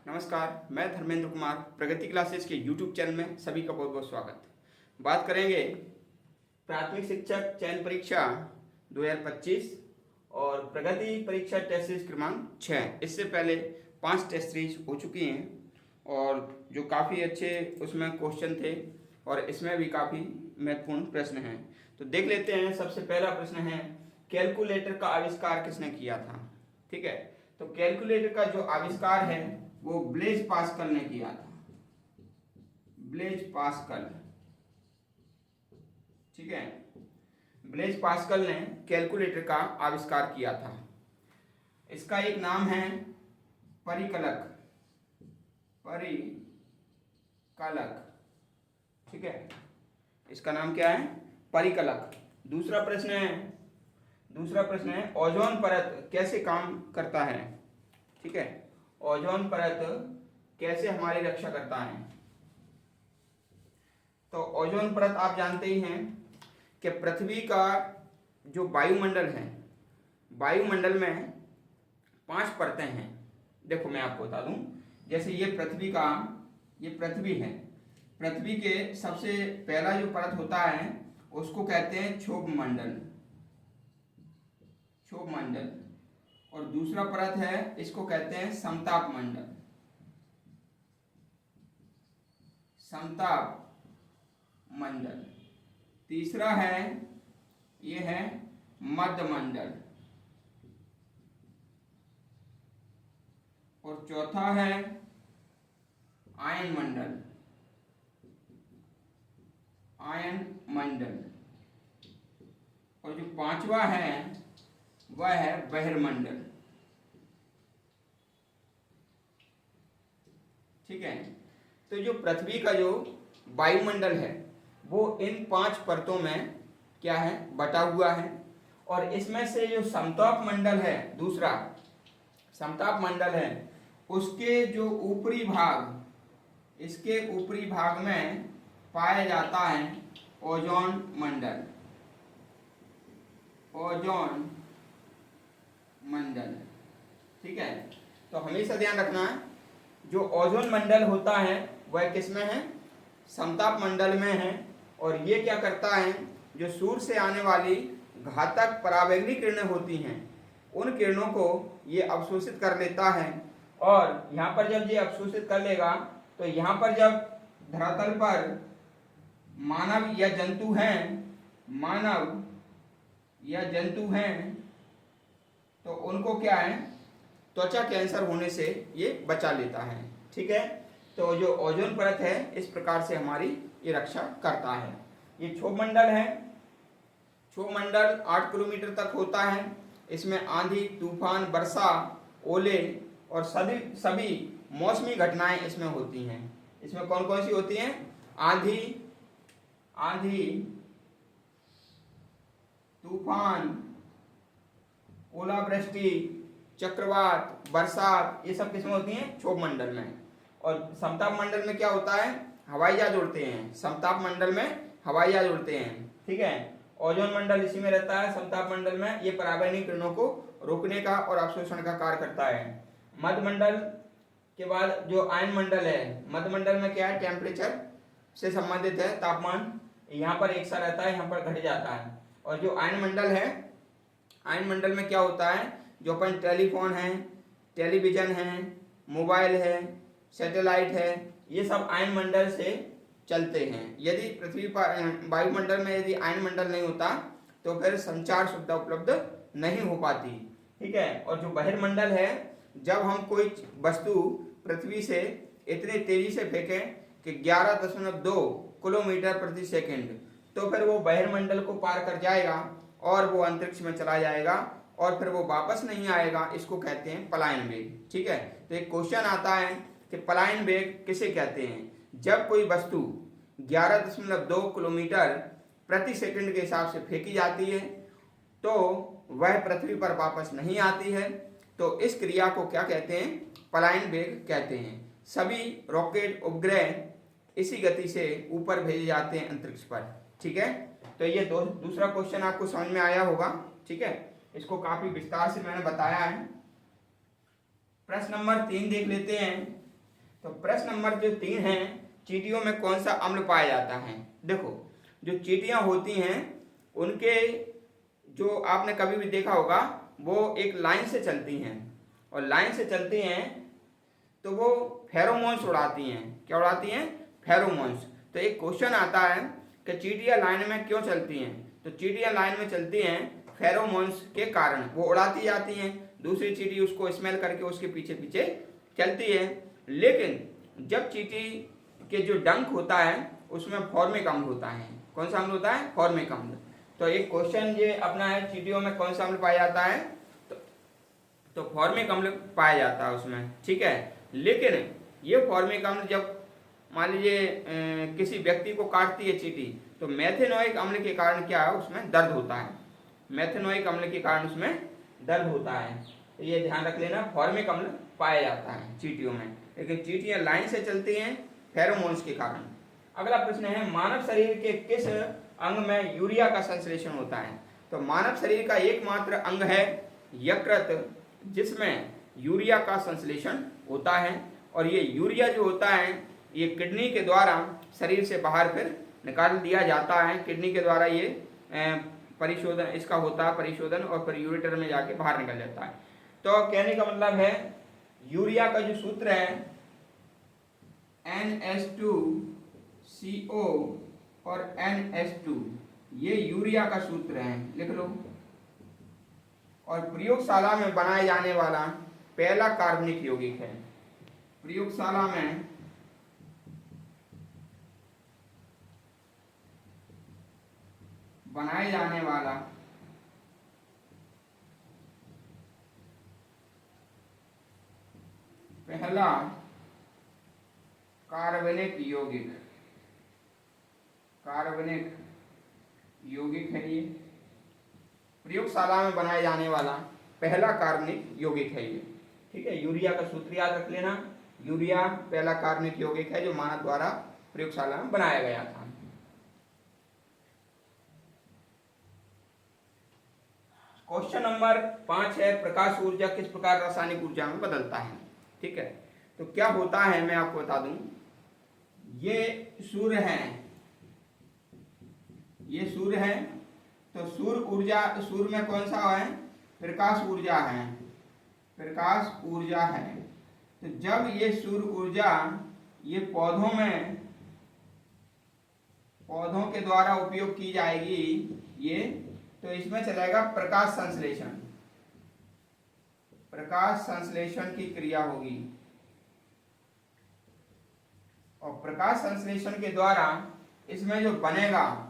नमस्कार, मैं धर्मेंद्र कुमार प्रगति क्लासेस के YouTube चैनल में सभी का बहुत बहुत स्वागत। बात करेंगे प्राथमिक शिक्षक चयन परीक्षा 2025 और प्रगति परीक्षा टेस्ट सीरीज क्रमांक 6। इससे पहले 5 टेस्ट सीरीज हो चुकी हैं और जो काफ़ी अच्छे उसमें क्वेश्चन थे और इसमें भी काफ़ी महत्वपूर्ण प्रश्न हैं। तो देख लेते हैं। सबसे पहला प्रश्न है, कैलकुलेटर का आविष्कार किसने किया था? ठीक है, तो कैलकुलेटर का जो आविष्कार है वो ब्लेज पास्कल ने किया था। ब्लेज पास्कल, ठीक है, ब्लेज पास्कल ने कैलकुलेटर का आविष्कार किया था। इसका एक नाम है परिकलक। परिकलक, ठीक है, इसका नाम क्या है? परिकलक। दूसरा प्रश्न है ओजोन परत कैसे काम करता है? ठीक है, ओजोन परत कैसे हमारी रक्षा करता है? तो ओजोन परत आप जानते ही हैं कि पृथ्वी का जो वायुमंडल है, वायुमंडल में 5 परतें हैं। देखो मैं आपको बता दूं, जैसे ये पृथ्वी है। पृथ्वी के सबसे पहला जो परत होता है उसको कहते हैं क्षोभ मंडल, और दूसरा परत है इसको कहते हैं समताप मंडल। तीसरा है ये है मध्य मंडल, और चौथा है आयन मंडल, और जो 5वां है वह है बहिर्मंडल। ठीक है, तो जो पृथ्वी का जो वायुमंडल है वो इन 5 परतों में क्या है? बटा हुआ है। और इसमें से जो समताप मंडल है, दूसरा समताप मंडल है, उसके जो ऊपरी भाग, इसके ऊपरी भाग में पाया जाता है ओजोन मंडल। ठीक है, तो हमेशा ध्यान रखना है जो ओजोन मंडल होता है वह किस में है? समताप मंडल में है। और ये क्या करता है? जो सूर्य से आने वाली घातक पराबैंगनी किरणें होती हैं उन किरणों को ये अवशोषित कर लेता है। और यहाँ पर जब ये अवशोषित कर लेगा तो यहाँ पर जब धरातल पर मानव या जंतु हैं तो उनको क्या है? त्वचा कैंसर होने से ये बचा लेता है। ठीक है, तो जो ओजोन परत है इस प्रकार से हमारी ये रक्षा करता है। ये क्षोभ मंडल है। क्षोभ मंडल 8 किलोमीटर तक होता है। इसमें आंधी, तूफान, वर्षा, ओले और सभी मौसमी घटनाएं इसमें होती हैं। इसमें कौन कौन सी होती हैं? आंधी, तूफान, ओलावृष्टि, चक्रवात, बरसात, ये सब किसमें होती हैं? क्षोभ मंडल में। और समताप मंडल में क्या होता है? हवाई जहाज उड़ते हैं। समताप मंडल में हवाई जहाज उड़ते हैं। ठीक है, ओजोन मंडल इसी में रहता है। समताप मंडल में ये पराबैंगनी किरणों को रोकने का और अवशोषण का कार्य करता है। मध्य मंडल के बाद जो आयन मंडल है, मध्य मंडल में क्या है? टेम्परेचर से संबंधित है, तापमान यहाँ पर एक सा रहता है, यहाँ पर घट जाता है। और जो आयन मंडल है, आयन मंडल में क्या होता है? जो अपन टेलीफोन है, टेलीविजन है, मोबाइल है, सैटेलाइट है, ये सब आयन मंडल से चलते हैं। यदि पृथ्वी पर वायुमंडल में यदि आयन मंडल नहीं होता तो फिर संचार सुविधा उपलब्ध नहीं हो पाती। ठीक है, और जो बहिर्मंडल है, जब हम कोई वस्तु पृथ्वी से इतनी तेजी से फेंकें कि 11.2 किलोमीटर प्रति सेकंड, तो फिर वो बहिर्मंडल को पार कर जाएगा और वो अंतरिक्ष में चला जाएगा और फिर वो वापस नहीं आएगा। इसको कहते हैं पलायन वेग। ठीक है, तो एक क्वेश्चन आता है कि पलायन वेग किसे कहते हैं? जब कोई वस्तु 11.2 किलोमीटर प्रति सेकंड के हिसाब से फेंकी जाती है तो वह पृथ्वी पर वापस नहीं आती है, तो इस क्रिया को क्या कहते हैं? पलायन वेग कहते हैं। सभी रॉकेट, उपग्रह इसी गति से ऊपर भेजे जाते हैं अंतरिक्ष पर। ठीक है, तो ये दूसरा क्वेश्चन आपको समझ में आया होगा। ठीक है, इसको काफी विस्तार से मैंने बताया है। प्रश्न नंबर 3 देख लेते हैं तो प्रश्न नंबर जो 3 है, चींटियों में कौन सा अम्ल पाया जाता है। देखो, जो चींटियां होती हैं उनके जो आपने कभी भी देखा होगा, वो एक लाइन से चलती हैं, और लाइन से चलती हैं तो वो फेरोमोन्स उड़ाती हैं। क्या उड़ाती हैं? फेरोमोन्स। तो एक क्वेश्चन आता है कि चींटियां लाइन में क्यों चलती हैं। तो चींटियां लाइन में चलती हैं फेरोमोन्स के कारण। वो उड़ाती जाती हैं, दूसरी चींटी उसको स्मेल करके उसके पीछे पीछे चलती है। लेकिन जब चींटी के जो डंक होता है उसमें फॉर्मिक अम्ल होता है। कौन सा अम्ल होता है? फॉर्मिक अम्ल। तो एक क्वेश्चन ये अपना है, चींटियों में कौन सा अम्ल पाया जाता है? तो फॉर्मिक अम्ल पाया जाता है उसमें, ठीक है। लेकिन ये फॉर्मिक अम्ल जब मान लीजिए किसी व्यक्ति को काटती है चींटी, तो मेथेनोइक अम्ल के कारण क्या है, उसमें दर्द होता है। मेथेनोइक अम्ल के कारण उसमें दर्द होता है। तो ये ध्यान रख लेना, फॉर्मिक अम्ल पाया जाता है चींटियों में। लेकिन चींटियां लाइन से चलती हैं फेरोमोन्स के कारण। अगला प्रश्न है, मानव शरीर के किस अंग में यूरिया का संश्लेषण होता है। तो मानव शरीर का एकमात्र अंग है यकृत, जिसमें यूरिया का संश्लेषण होता है। और ये यूरिया जो होता है ये किडनी के द्वारा शरीर से बाहर फिर निकाल दिया जाता है। किडनी के द्वारा ये परिशोधन इसका होता है, परिशोधन, और फिर यूरेटर में जाके बाहर निकल जाता है। तो कहने का मतलब है यूरिया का जो सूत्र है NH2CO और NH2, ये यूरिया का सूत्र है, लिख लो। और प्रयोगशाला में बनाए जाने वाला पहला कार्बनिक यौगिक है। प्रयोगशाला में बनाए जाने वाला पहला कार्बनिक यौगिक है ये। प्रयोगशाला में बनाए जाने वाला पहला कार्बनिक यौगिक है ये, ठीक है। यूरिया का सूत्र याद रख लेना, यूरिया पहला कार्बनिक यौगिक है जो मानव द्वारा प्रयोगशाला में बनाया गया था। क्वेश्चन नंबर 5 है, प्रकाश ऊर्जा किस प्रकार रासायनिक ऊर्जा में बदलता है, ठीक है। तो क्या होता है मैं आपको बता दूं, ये सूर्य है, तो सूर्य में कौन सा है? प्रकाश ऊर्जा है। तो जब ये सूर्य ऊर्जा ये पौधों के द्वारा उपयोग की जाएगी ये, तो इसमें चलेगा प्रकाश संश्लेषण की क्रिया होगी। और प्रकाश संश्लेषण के द्वारा इसमें जो बनेगा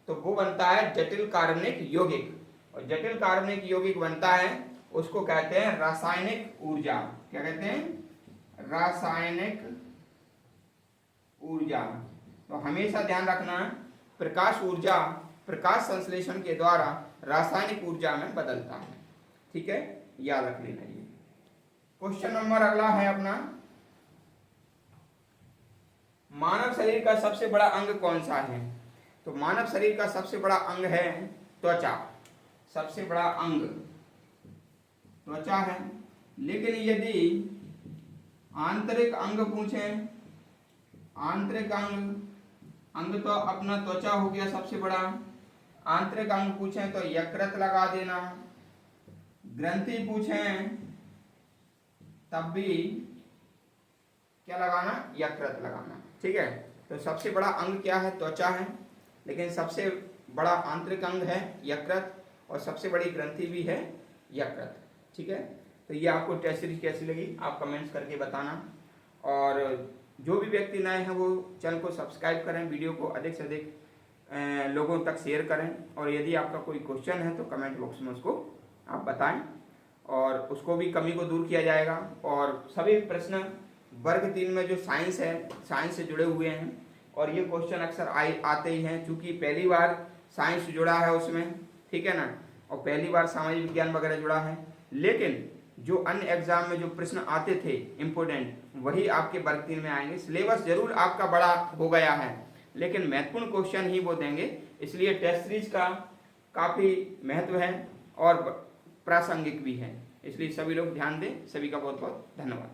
तो वो बनता है जटिल कार्बनिक यौगिक। और जटिल कार्बनिक यौगिक बनता है, उसको कहते हैं रासायनिक ऊर्जा। क्या कहते हैं? रासायनिक ऊर्जा। तो हमेशा ध्यान रखना, प्रकाश ऊर्जा प्रकाश संश्लेषण के द्वारा रासायनिक ऊर्जा में बदलता है, ठीक है, याद रख लेना ये। क्वेश्चन नंबर अगला है अपना, मानव शरीर का सबसे बड़ा अंग कौन सा है। तो मानव शरीर का सबसे बड़ा अंग है त्वचा। सबसे बड़ा अंग त्वचा है। लेकिन यदि आंतरिक अंग पूछें, आंतरिक अंग तो अपना त्वचा हो गया सबसे बड़ा। आंतरिक अंग पूछें तो यकृत लगा देना। ग्रंथि पूछें तब भी क्या लगाना? यकृत लगाना, ठीक है। तो सबसे बड़ा अंग क्या है? त्वचा है। लेकिन सबसे बड़ा आंतरिक अंग है यकृत, और सबसे बड़ी ग्रंथि भी है यकृत, ठीक है। तो ये आपको टेस्ट सीरीज कैसी लगी आप कमेंट्स करके बताना। और जो भी व्यक्ति नए हैं वो चैनल को सब्सक्राइब करें, वीडियो को अधिक से अधिक लोगों तक शेयर करें। और यदि आपका कोई क्वेश्चन है तो कमेंट बॉक्स में उसको आप बताएं, और उसको भी कमी को दूर किया जाएगा। और सभी प्रश्न वर्ग 3 में जो साइंस है, साइंस से जुड़े हुए हैं, और ये क्वेश्चन अक्सर आते ही हैं, क्योंकि पहली बार साइंस जुड़ा है उसमें, ठीक है ना, और पहली बार सामाजिक विज्ञान वगैरह जुड़ा है। लेकिन जो अन्य एग्जाम में जो प्रश्न आते थे इम्पोर्टेंट, वही आपके वर्ग 3 में आएंगे। सिलेबस जरूर आपका बड़ा हो गया है, लेकिन महत्वपूर्ण क्वेश्चन ही वो देंगे। इसलिए टेस्ट सीरीज का काफ़ी महत्व है और प्रासंगिक भी है, इसलिए सभी लोग ध्यान दें। सभी का बहुत बहुत धन्यवाद।